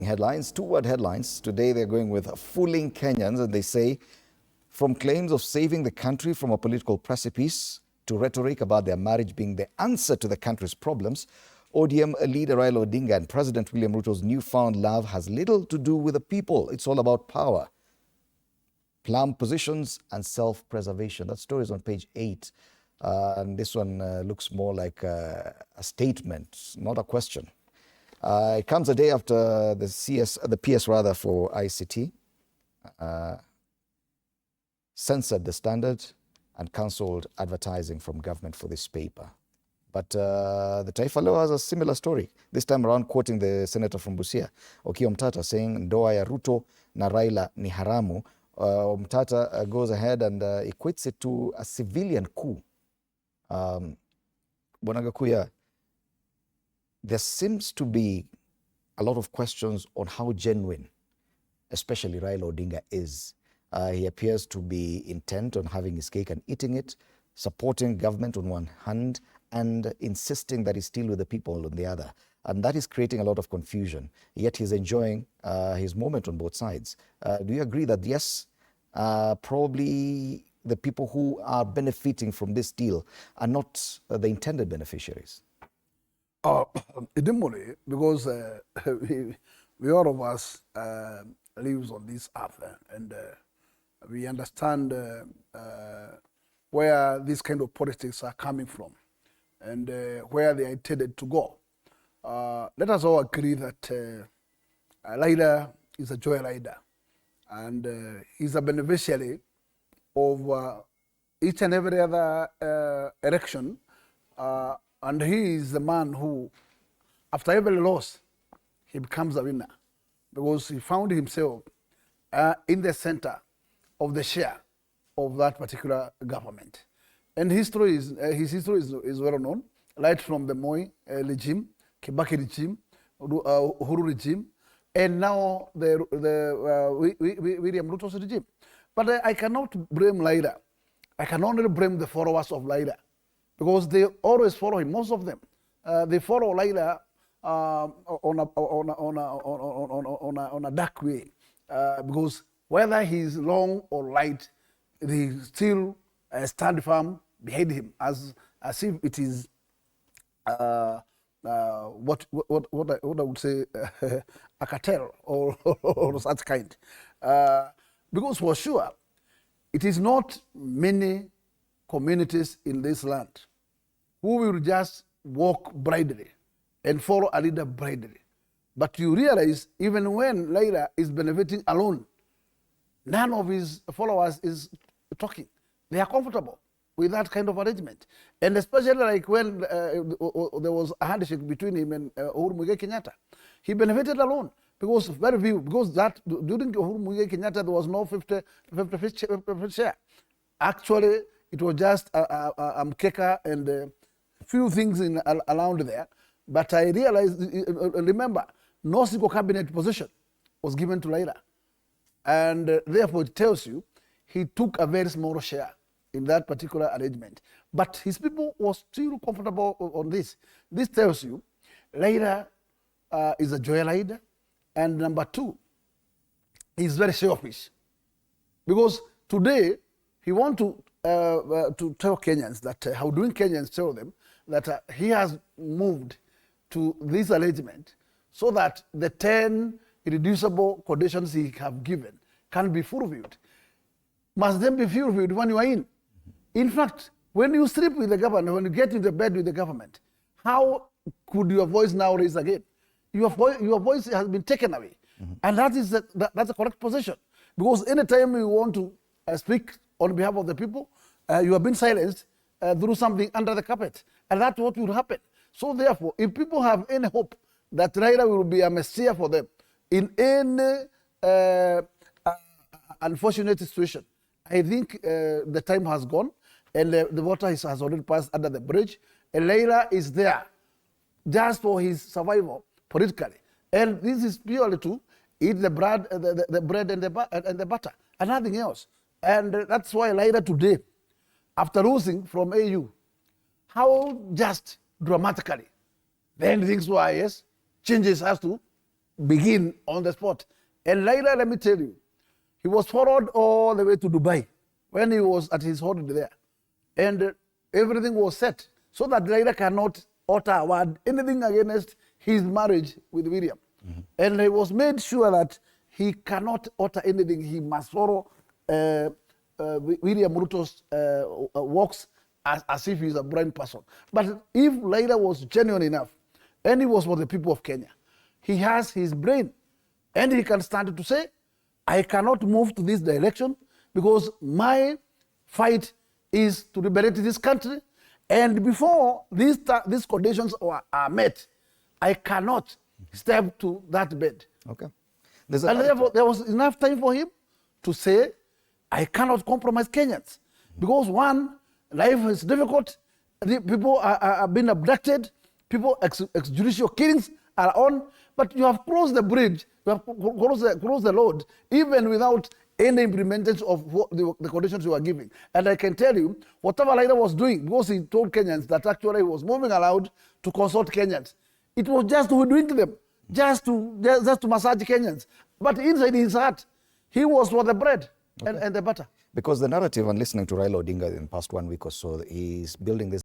Headlines, two-word headlines. Today they're going with fooling Kenyans, and they say, from claims of saving the country from a political precipice to rhetoric about their marriage being the answer to the country's problems, ODM leader Raila Odinga and President William Ruto's newfound love has little to do with the people. It's all about power, plum positions, and self-preservation. That story is on page 8. And this one looks more like a statement, not a question. It comes a day after the PS for ICT censored the Standard and cancelled advertising from government for this paper. But the Taifa Leo has a similar story, this time around quoting the senator from Busia, Okiya Omtata, saying ndoa ya Ruto na Raila ni haramu. Omtata goes ahead and equates it to a civilian coup. Bwana Gakuya, there seems to be a lot of questions on how genuine, especially Raila Odinga, is. He appears to be intent on having his cake and eating it, supporting government on one hand and insisting that he's still with the people on the other. And that is creating a lot of confusion. Yet he's enjoying his moment on both sides. Do you agree that, yes, probably the people who are benefiting from this deal are not the intended beneficiaries? Ideally, because we all of us lives on this earth, and we understand where these kind of politics are coming from and where they are intended to go. Let us all agree that Raila is a joyrider, and he's a beneficiary of each and every other election, and he is the man who, after every loss, he becomes a winner, because he found himself in the center of the share of that particular government. And his history is well known, right from the Moi regime, Kibaki regime, Uhuru regime, and now the William Ruto's regime. But I cannot blame Raila. I can only blame the followers of Raila, because they always follow him. Most of them, they follow Raila on a dark way, because whether he's wrong or right, they still stand firm behind him, as if it is what I would say a cartel or such kind. Because for sure, it is not many communities in this land who will just walk blindly and follow a leader blindly. But you realize, even when Raila is benefiting alone, none of his followers is talking. They are comfortable with that kind of arrangement. And especially like when there was a handshake between him and Uhuru Muigai Kenyatta, he benefited alone, because very few, because that during Uhuru Muigai Kenyatta there was no 50 share. Actually, it was just a mkeka and few things around there. But I realized, remember, no single cabinet position was given to Raila. And therefore it tells you he took a very small share in that particular arrangement. But his people were still comfortable on this. This tells you Raila is a joyrider, and number two, he's very selfish. Because today he wants to tell Kenyans that, how doing Kenyans tell them that he has moved to this arrangement so that the 10 irreducible conditions he have given can be fulfilled. Must then be fulfilled when you are in. In fact, when you sleep with the government, when you get into bed with the government, how could your voice now raise again? Your voice has been taken away. And that's the correct position. Because anytime you want to speak on behalf of the people, you have been silenced through something under the carpet. And that's what will happen. So therefore, if people have any hope that Raila will be a messiah for them in any unfortunate situation, I think the time has gone, and the water has already passed under the bridge, and Raila is there just for his survival politically. And this is purely to eat the bread, and the butter, and nothing else. And that's why Raila today, after losing from AU, how just dramatically, then things were, yes, changes has to begin on the spot. And Raila, let me tell you, he was followed all the way to Dubai when he was at his holiday there. And everything was set so that Raila cannot utter a word, anything against his marriage with William. And it was made sure that he cannot utter anything. He must follow William Ruto's works as if he's a blind person. But if Raila was genuine enough, and he was for the people of Kenya, he has his brain, and he can stand to say, I cannot move to this direction because my fight is to liberate this country, and before these conditions are met, I cannot step to that bed. Okay. And therefore, there was enough time for him to say, I cannot compromise Kenyans. Because one, life is difficult, people are being abducted, people extrajudicial killings are on, but you have crossed the bridge, you have crossed the road, even without any implementation of what the conditions you are giving. And I can tell you, whatever Raila was doing, because he told Kenyans that actually he was moving around to consult Kenyans, it was just to hoodwink them, just to massage Kenyans. But inside his heart, he was for the bread and the butter. Because the narrative, and listening to Raila Odinga in the past 1 week or so, is building this